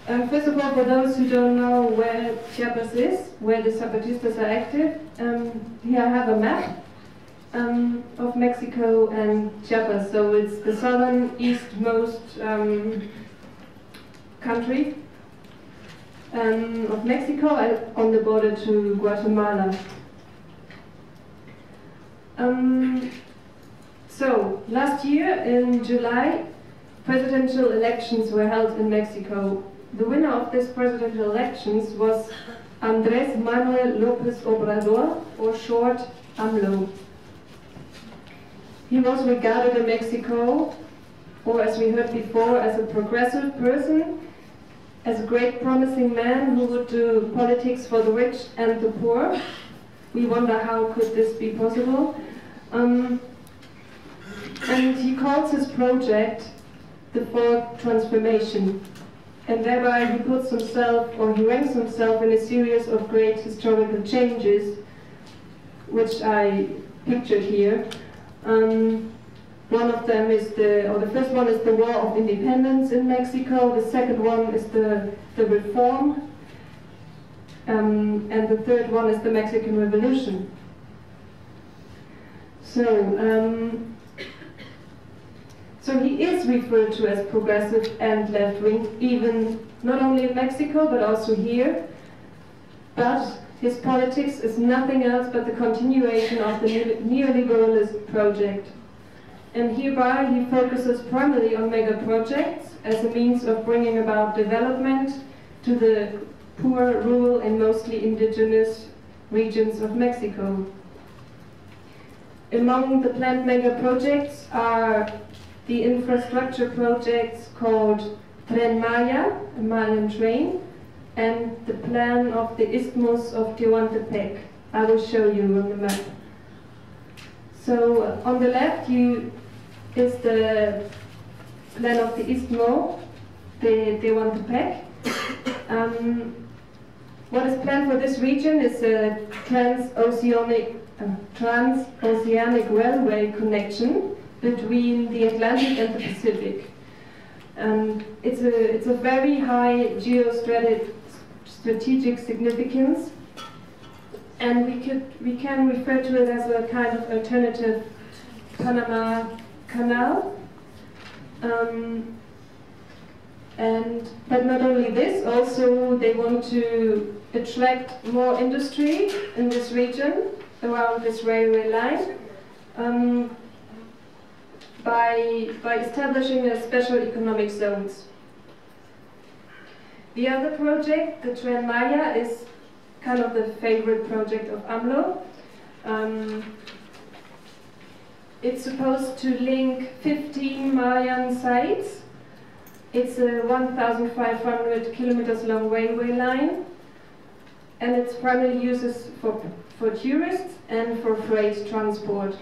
First of all, for those who don't know where Chiapas is, where the Zapatistas are active, here I have a map of Mexico and Chiapas. So it's the southern eastmost country of Mexico on the border to Guatemala. So last year in July, presidential elections were held in Mexico. The winner of these presidential elections was Andrés Manuel López Obrador, or short AMLO. He was regarded in Mexico, or as we heard before, as a progressive person, as a great promising man who would do politics for the rich and the poor. We wonder how could this be possible. And he calls his project the Fourth Transformation. And thereby he puts himself, or he ranks himself in a series of great historical changes, which I pictured here. One of them is the first one is the War of Independence in Mexico, the second one is the Reform, and the third one is the Mexican Revolution. So he is referred to as progressive and left-wing, even not only in Mexico, but also here. But his politics is nothing else but the continuation of the neoliberalist project. And hereby he focuses primarily on mega projects as a means of bringing about development to the poor, rural, and mostly indigenous regions of Mexico. Among the planned mega projects are the infrastructure projects called Tren Maya, a Mayan train, and the plan of the Isthmus of Tehuantepec. I will show you on the map. So on the left is the plan of the Isthmus, the Tehuantepec. What is planned for this region is a transoceanic railway connection between the Atlantic and the Pacific. And it's a very high geostrategic significance, and we can refer to it as a kind of alternative Panama Canal. But not only this, also they want to attract more industry in this region around this railway line. By establishing a special economic zones. The other project, the Tren Maya, is kind of the favorite project of AMLO. It's supposed to link 15 Mayan sites. It's a 1,500 kilometers long railway line, and it's primarily uses for tourists and for freight transport.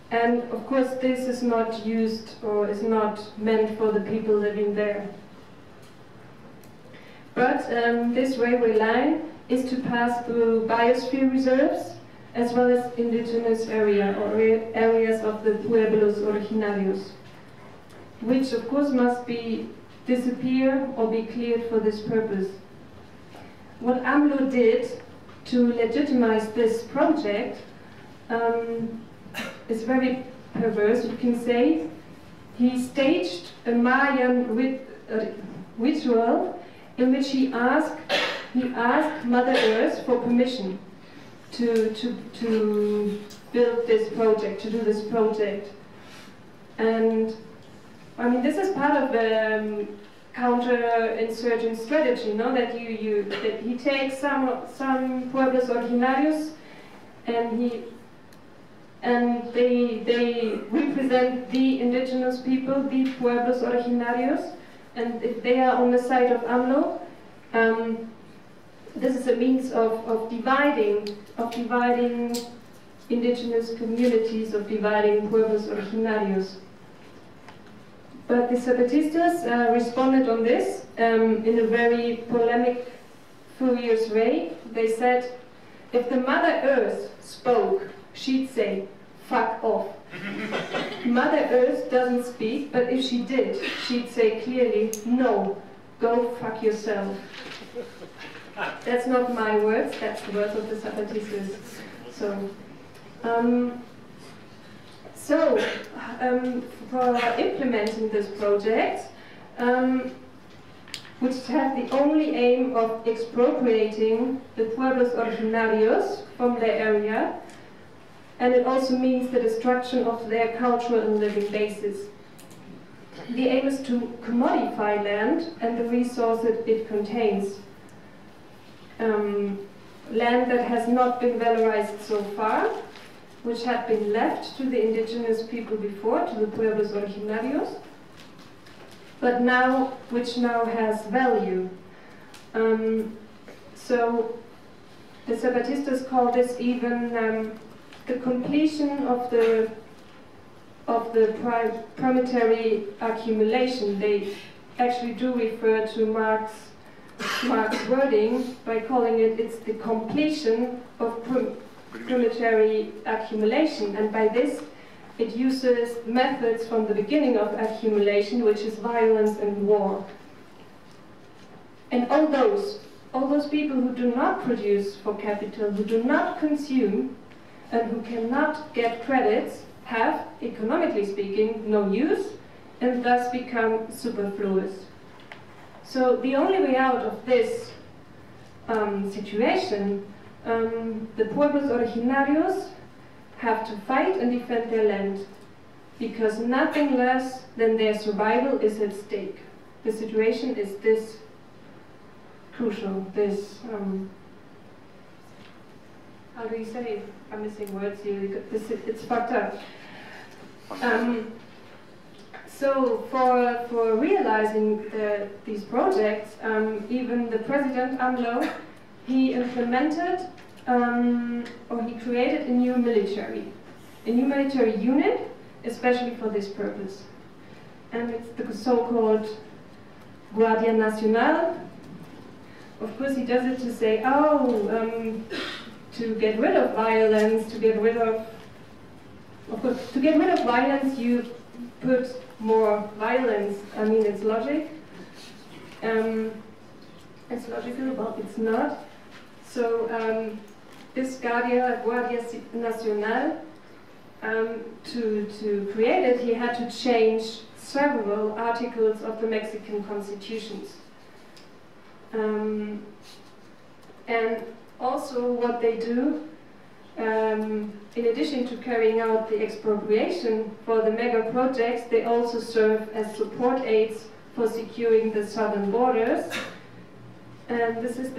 And of course this is not used or is not meant for the people living there. But this railway line is to pass through biosphere reserves as well as indigenous area or areas of the pueblos originarios, which of course must disappear or be cleared for this purpose. What AMLO did to legitimize this project is very perverse, you can say. He staged a Mayan ritual in which he asked Mother Earth for permission to build this project, to do this project. And I mean, this is part of the counter-insurgent strategy, no? That he takes some pueblos originarios and they represent the indigenous people, the pueblos originarios, and if they are on the side of AMLO, this is a means of dividing indigenous communities, of dividing pueblos originarios. But the Zapatistas responded on this in a very polemic, furious way. They said, if the Mother Earth spoke, she'd say, fuck off. Mother Earth doesn't speak, but if she did, she'd say clearly, no, go fuck yourself. That's not my words, that's the words of the Zapatistas. For implementing this project, which had the only aim of expropriating the pueblos originarios from their area, and it also means the destruction of their cultural and living basis. The aim is to commodify land and the resources it contains. Land that has not been valorized so far, which had been left to the indigenous people before, to the pueblos originarios, but which now has value. So the Zapatistas call this even the completion of the primary accumulation. They actually do refer to Marx's wording by calling it's the completion of primary accumulation, and by this it uses methods from the beginning of accumulation, which is violence and war. And all those people who do not produce for capital, who do not consume, and who cannot get credits, have, economically speaking, no use, and thus become superfluous. So the only way out of this situation, the pueblos originarios have to fight and defend their land, because nothing less than their survival is at stake. The situation is this crucial, this, how do you say it? I'm missing words here, it's fucked up. So for realizing these projects, even the President AMLO, he implemented or he created a new military unit, especially for this purpose. And it's the so-called Guardia Nacional. Of course, he does it to say, to get rid of violence, to get rid of violence, you put more violence. I mean, it's logic. It's logical, but it's not. So this Guardia Nacional, to create it, he had to change several articles of the Mexican constitutions. And also what they do, in addition to carrying out the expropriation for the mega projects, they also serve as support aids for securing the southern borders. And this is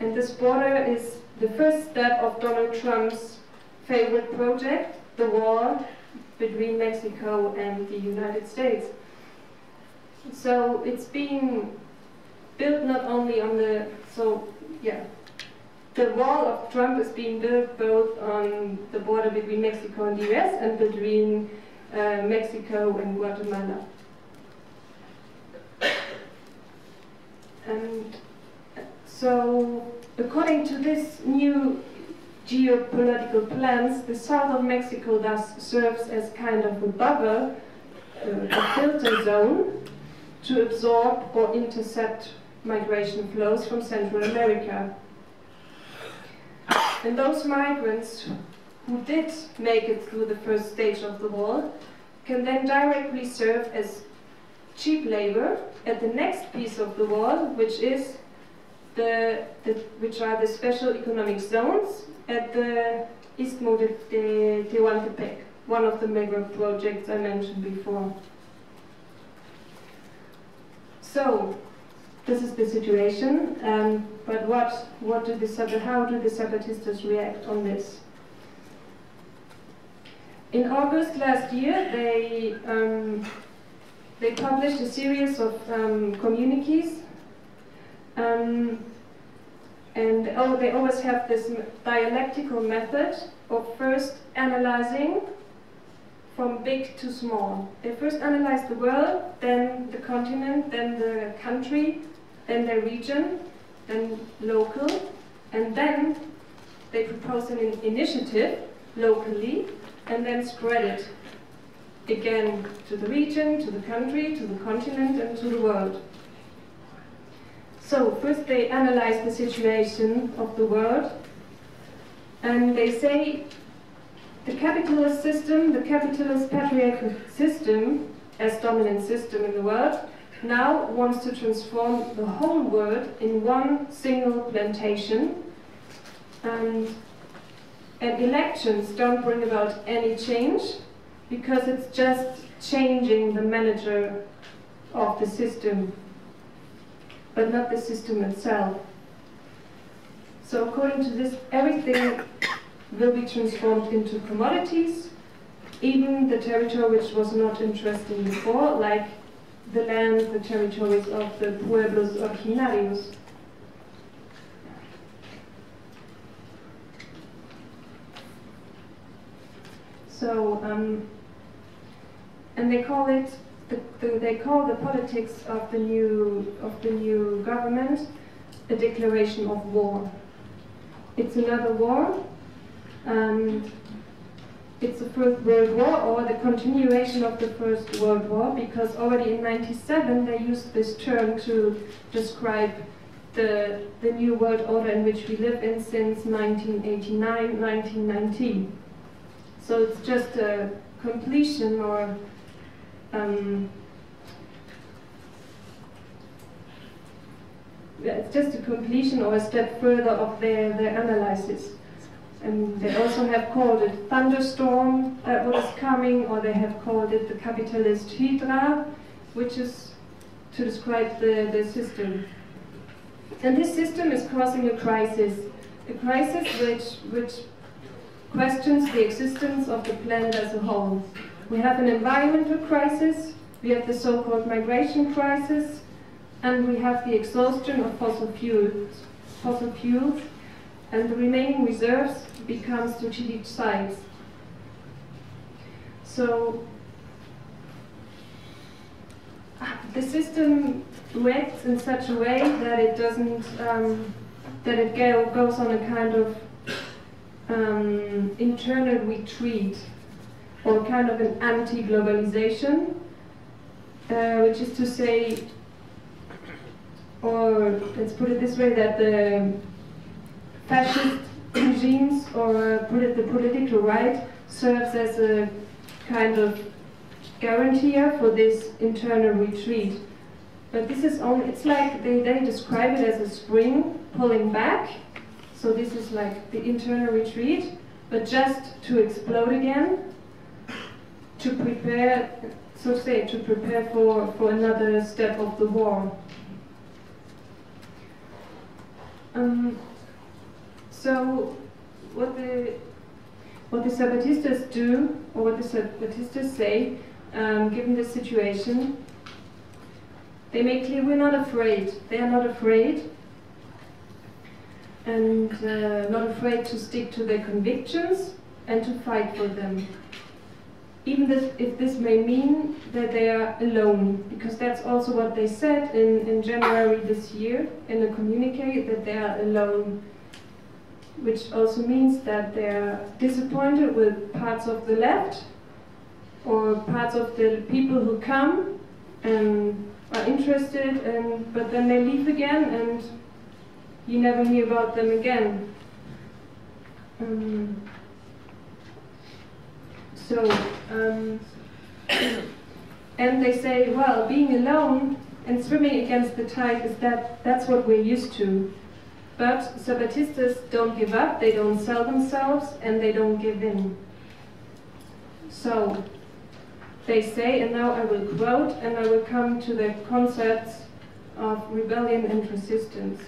this border is the first step of Donald Trump's favorite project, the wall between Mexico and the United States. So it's being built not only on the wall of Trump is being built both on the border between Mexico and the US and between Mexico and Guatemala. And so, according to this new geopolitical plans, the south of Mexico thus serves as kind of a bubble, a filter zone, to absorb or intercept migration flows from Central America. And those migrants who did make it through the first stage of the wall can then directly serve as cheap labor at the next piece of the wall, which is which are the special economic zones at the Istmo de Tehuantepec, one of the mega projects I mentioned before. So this is the situation, but how do the Zapatistas react on this? In August last year, they published a series of communiques, and they always have this dialectical method of first analyzing from big to small. They first analyze the world, then the continent, then the country, then the region, then local, and then they propose an initiative locally, and then spread it again to the region, to the country, to the continent, and to the world. So first they analyze the situation of the world, and they say the capitalist system, the capitalist patriarchal system, as dominant system in the world, now wants to transform the whole world in one single plantation, and elections don't bring about any change, because it's just changing the manager of the system, but not the system itself. So according to this, everything will be transformed into commodities, even the territory which was not interesting before, like the land, the territories of the pueblos originarios. So, and they call it they call the politics of the new government a declaration of war. It's another war. It's the First World War, or the continuation of the First World War, because already in '97 they used this term to describe the new world order in which we live in since 1989, 1990. So it's just a completion, or it's just a completion or a step further of their analysis. And they also have called it thunderstorm that was coming, or they have called it the capitalist hydra, which is to describe the system. And this system is causing a crisis which questions the existence of the planet as a whole. We have an environmental crisis, we have the so-called migration crisis, and we have the exhaustion of fossil fuels, and the remaining reserves become strategic sites. So the system reacts in such a way that it doesn't, that it goes on a kind of internal retreat, or kind of an anti-globalization, which is to say, or let's put it this way, that the fascist regimes, or the political right, serves as a kind of guarantor for this internal retreat. But this is only, it's like they describe it as a spring pulling back. So this is like the internal retreat, but just to explode again, to prepare, so to say, to prepare for another step of the war. So what the Zapatistas do, or what the Zapatistas say, given this situation, they make clear we're not afraid. They are not afraid, and not afraid to stick to their convictions and to fight for them. Even if this may mean that they are alone, because that's also what they said in January this year in a communique, that they are alone, which also means that they are disappointed with parts of the left, or parts of the people who come and are interested, but then they leave again and you never hear about them again. And they say, well, being alone and swimming against the tide is that's what we're used to. But Zapatistas don't give up, they don't sell themselves, and they don't give in. So they say, and now I will quote, and I will come to the concepts of rebellion and resistance.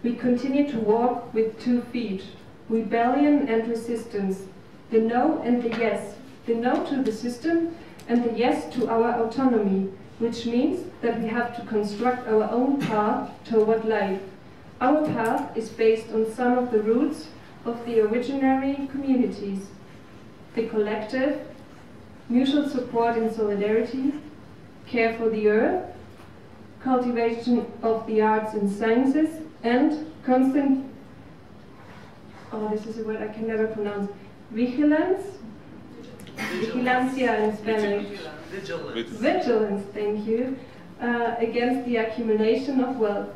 We continue to walk with 2 feet, rebellion and resistance, the no and the yes, the no to the system and the yes to our autonomy, which means that we have to construct our own path toward life. Our path is based on some of the roots of the originary communities, the collective, mutual support and solidarity, care for the earth, cultivation of the arts and sciences, and constant, oh, this is a word I can never pronounce, vigilance, vigilancia in Spanish. Vigilance, thank you, against the accumulation of wealth.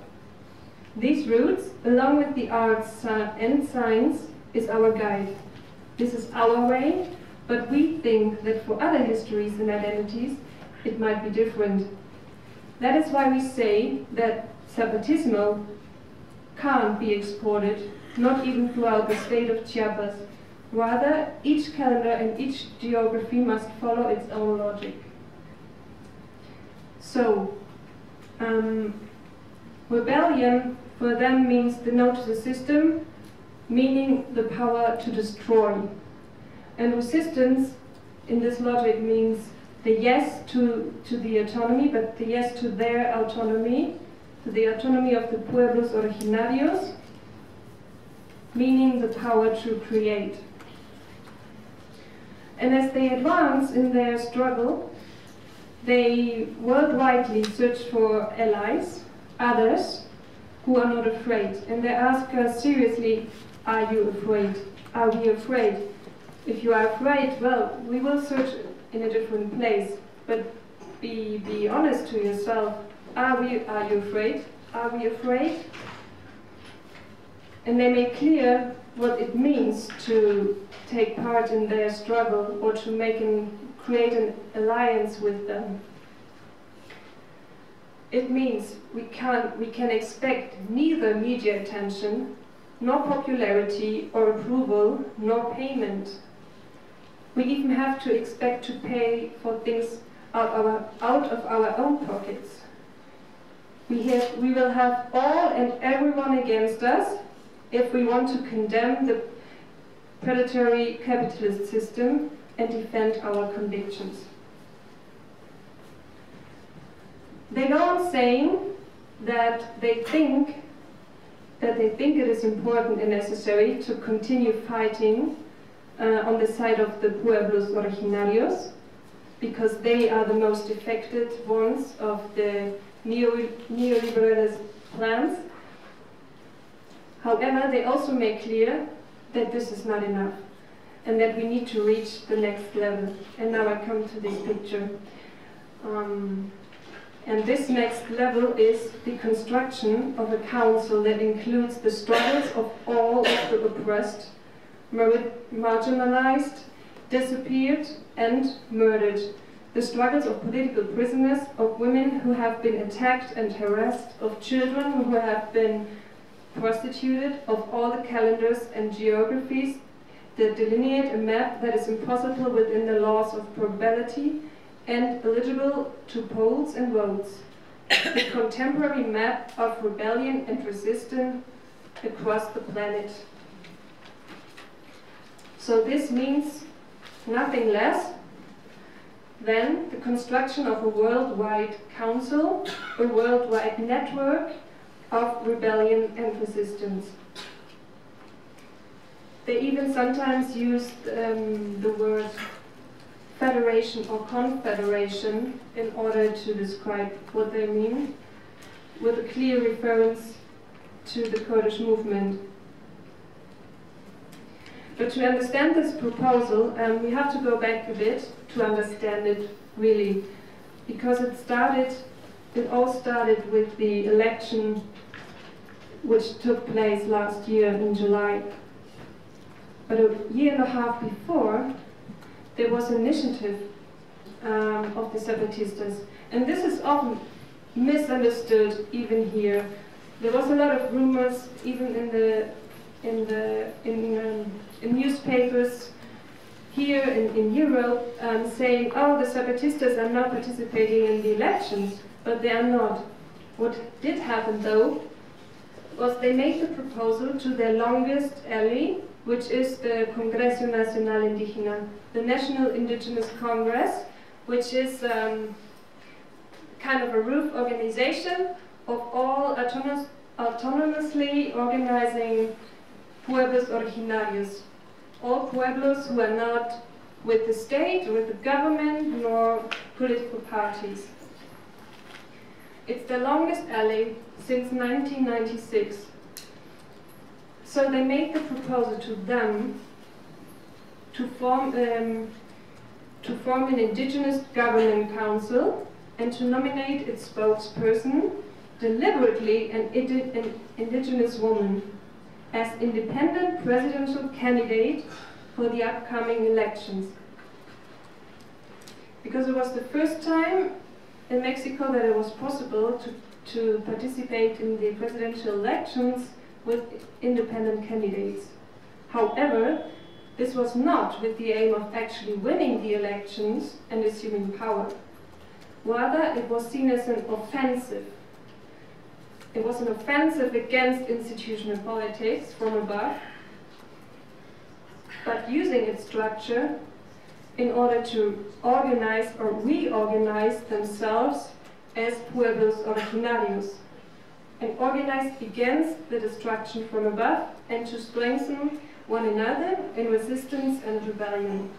These roots, along with the arts and science, is our guide. This is our way, but we think that for other histories and identities, it might be different. That is why we say that Zapatismo can't be exported, not even throughout the state of Chiapas. Rather, each calendar and each geography must follow its own logic. So, rebellion for them means the no to the system, meaning the power to destroy. And resistance in this logic means the yes to the autonomy, but the yes to their autonomy, to the autonomy of the pueblos originarios, meaning the power to create. And as they advance in their struggle, they worldwidely search for allies, others who are not afraid. And they ask us seriously, are you afraid? Are we afraid? If you are afraid, well, we will search in a different place. But be honest to yourself. Are you afraid? Are we afraid? And they make clear what it means to take part in their struggle or to create an alliance with them. It means we can expect neither media attention, nor popularity or approval, nor payment. We even have to expect to pay for things out of our own pockets. We will have all and everyone against us if we want to condemn the predatory capitalist system and defend our convictions. They go on saying that they think it is important and necessary to continue fighting on the side of the pueblos originarios, because they are the most affected ones of the neoliberalist plans. However, they also make clear that this is not enough and that we need to reach the next level. And now I come to this picture. And this next level is the construction of a council that includes the struggles of all of the oppressed, marginalized, disappeared, and murdered. The struggles of political prisoners, of women who have been attacked and harassed, of children who have been prostituted, of all the calendars and geographies that delineate a map that is impossible within the laws of probability and eligible to polls and votes. The contemporary map of rebellion and resistance across the planet. So this means nothing less than the construction of a worldwide council, a worldwide network of rebellion and resistance. They even sometimes use the word federation or confederation in order to describe what they mean, with a clear reference to the Kurdish movement. But to understand this proposal, we have to go back a bit to understand it really, because it all started with the election which took place last year in July. But a year and a half before, there was an initiative of the Zapatistas, and this is often misunderstood even here. There was a lot of rumors, even in newspapers here in Europe, saying, "Oh, the Zapatistas are not participating in the elections," but they are not. What did happen, though, was they made the proposal to their longest ally, which is the Congreso Nacional Indígena, the National Indigenous Congress, which is kind of a roof organization of all autonomously organizing pueblos originarios, all pueblos who are not with the state, with the government, nor political parties. It's the longest ally since 1996. So they made the proposal to them to form to form an indigenous government council and to nominate its spokesperson, deliberately an indigenous woman, as independent presidential candidate for the upcoming elections. Because it was the first time in Mexico that it was possible to participate in the presidential elections with independent candidates. However, this was not with the aim of actually winning the elections and assuming power. Rather, it was seen as an offensive. It was an offensive against institutional politics from above, but using its structure in order to organize or reorganize themselves as pueblos originarios, and organize against the destruction from above and to strengthen one another in resistance and rebellion.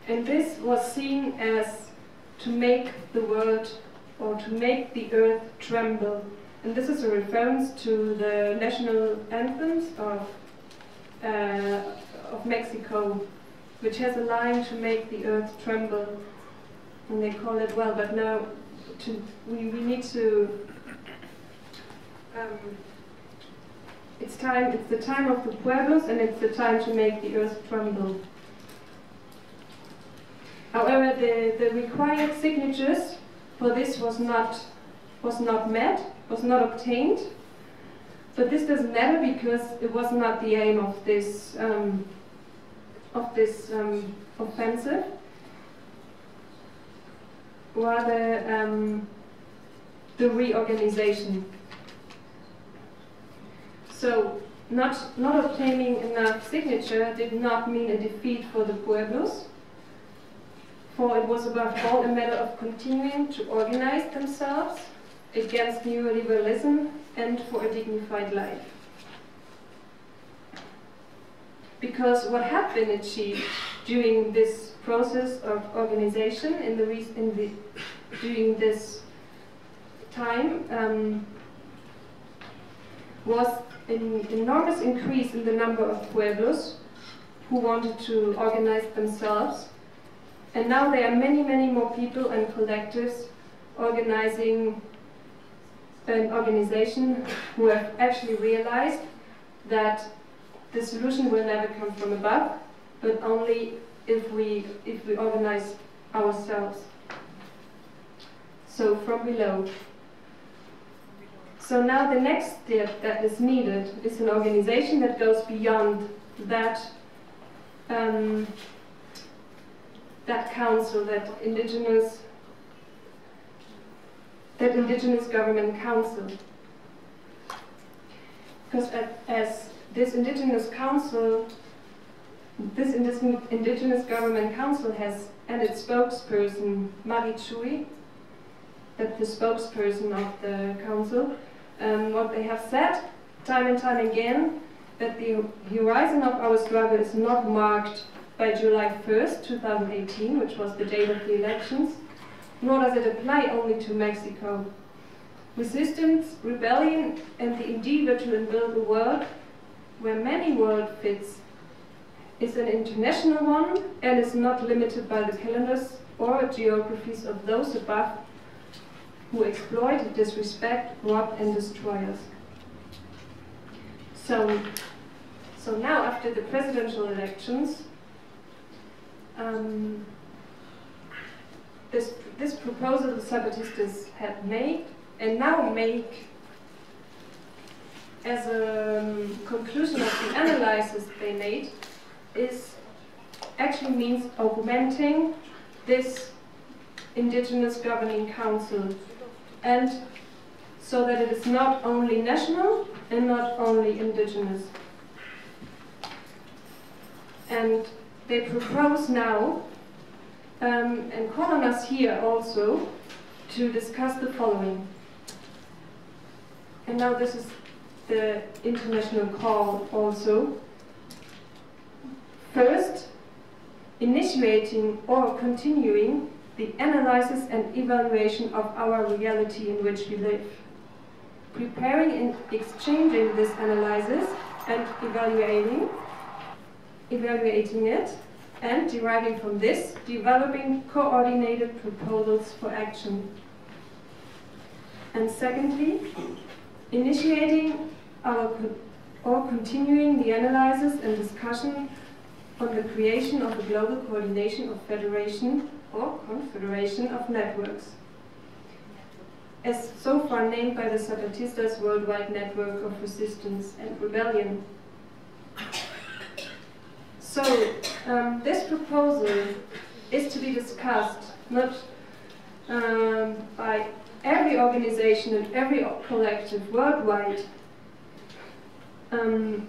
And this was seen as to make the world, or to make the earth tremble. And this is a reference to the national anthems of Mexico, which has a line to make the earth tremble. And they call it, well, but now we need to, it's the time of the pueblos, and it's the time to make the earth tremble. However, the required signatures for this was not obtained. But this doesn't matter because it was not the aim of this offensive. Rather, the reorganization. So, not obtaining enough signature did not mean a defeat for the pueblos, for it was above all a matter of continuing to organize themselves against neoliberalism and for a dignified life. Because what had been achieved during this process of organization during this time was an enormous increase in the number of pueblos who wanted to organize themselves. And now there are many, many more people and collectives organizing an organization who have actually realized that the solution will never come from above, but only if we organize ourselves. So from below. So now the next step that is needed is an organization that goes beyond that that council, that indigenous government council. Because as this indigenous council, this indigenous government council has, and its spokesperson, Marie Chui, that's the spokesperson of the council, what they have said time and time again, that the horizon of our struggle is not marked by July 1st, 2018, which was the date of the elections, nor does it apply only to Mexico. Resistance, rebellion, and the endeavor to build a world where many world fits is an international one and is not limited by the calendars or geographies of those above who exploit, disrespect, rob, and destroy us. So now, after the presidential elections, this proposal the Zapatistas had made and now make as a conclusion of the analysis they made actually means augmenting this indigenous governing council, and so that it is not only national and not only indigenous. And they propose now, and call on us here also, to discuss the following. And now this is the international call also. First, initiating or continuing the analysis and evaluation of our reality in which we live. Preparing and exchanging this analysis and evaluating it and, deriving from this, developing coordinated proposals for action. And secondly, initiating or continuing the analysis and discussion on the creation of a global coordination of federation or confederation of networks, as so far named by the Zapatistas' worldwide network of resistance and rebellion. So, this proposal is to be discussed not by every organization and every collective worldwide, and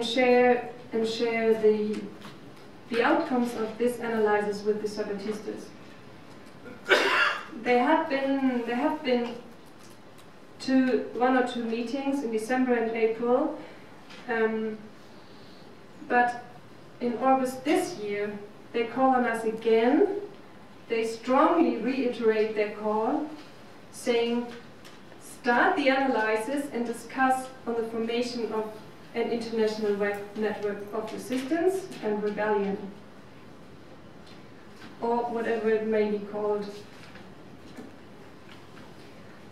share the outcomes of this analysis with the Zapatistas. There have been one or two meetings in December and April, but in August this year they call on us again. They strongly reiterate their call, saying, start the analysis and discuss on the formation of an international network of resistance and rebellion, or whatever it may be called.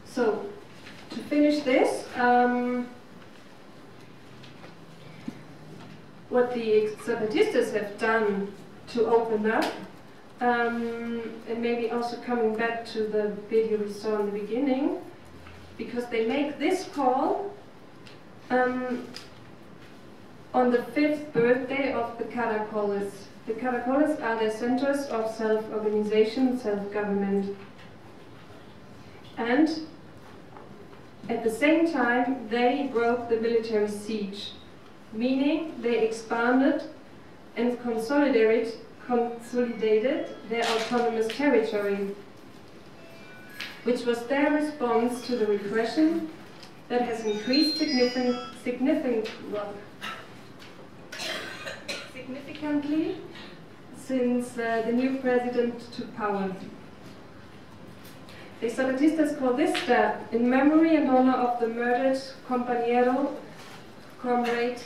So, to finish this, what the Zapatistas have done to open up, and maybe also coming back to the video we saw in the beginning, because they make this call on the 5th birthday of the Caracoles. The Caracoles are the centers of self-organization, self-government. And at the same time, they broke the military siege, meaning they expanded and consolidated their autonomous territory, which was their response to the repression that has increased significantly since the new president took power. The Zapatistas call this step in memory and honor of the murdered comrade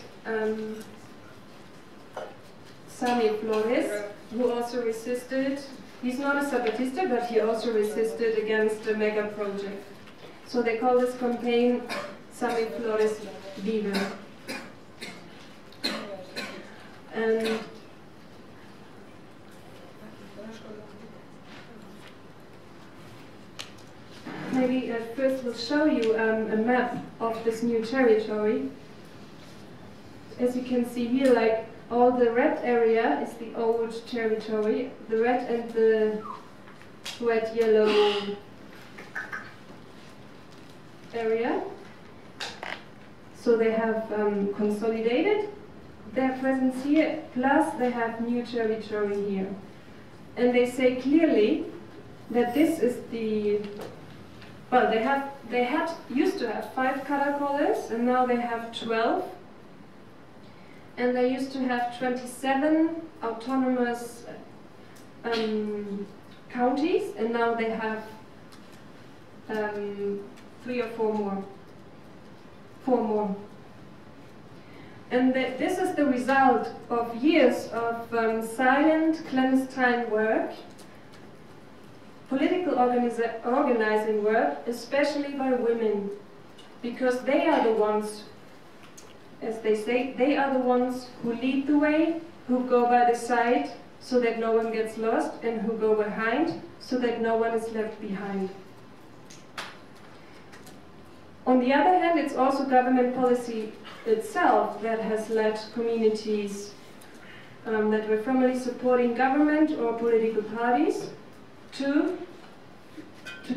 Sammy Flores, who also resisted. He's not a Zapatista, but he also resisted against the mega project. So they call this campaign Sammy Flores Vive. And maybe first we'll show you a map of this new territory. As you can see here, like all the red area is the old territory, the red and the red-yellow area. So they have consolidated their presence here, plus they have new territory here. And they say clearly that this is the, well, they used to have 5 caracoles, and now they have 12. And they used to have 27 autonomous counties, and now they have 3 or 4 more. 4 more. And this is the result of years of silent, clandestine work, political organizing work, especially by women, because they are the ones, as they say, they are the ones who lead the way, who go by the side so that no one gets lost, and who go behind so that no one is left behind. On the other hand, it's also government policy itself that has led communities that were formerly supporting government or political parties to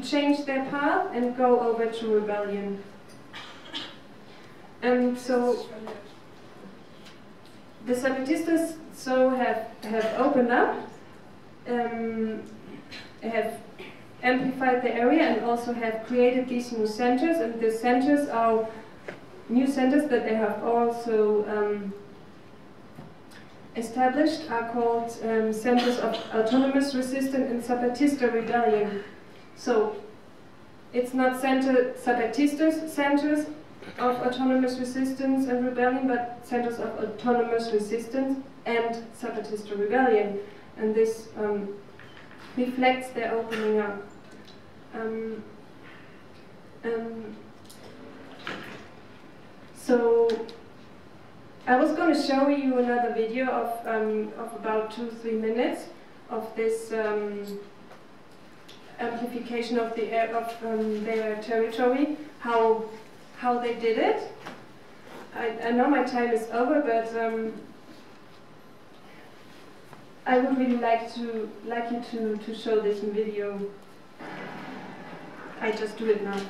change their path and go over to rebellion. And so the Zapatistas have opened up, have amplified the area, and also have created these new centers. And the centers are new centers that they have also established, are called centers of autonomous resistance and Zapatista rebellion. So it's not Zapatistas centers of autonomous resistance and rebellion, but centers of autonomous resistance and Zapatista rebellion, and this reflects their opening up. So I was going to show you another video of about 2-3 minutes of this amplification of their territory, how they did it. I know my time is over, but I would really like you to show this in video. I just do it now.